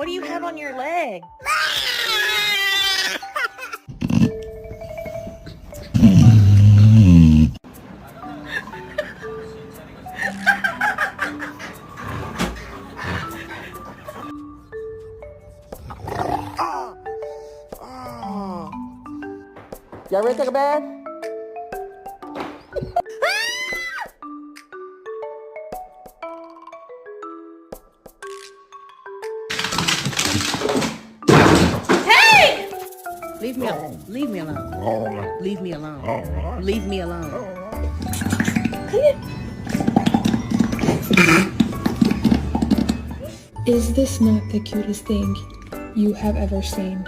What do you have on your leg? Y'all ready to take a bath? Hey! Leave me alone. Leave me alone. Leave me alone. Leave me alone. Is this not the cutest thing you have ever seen?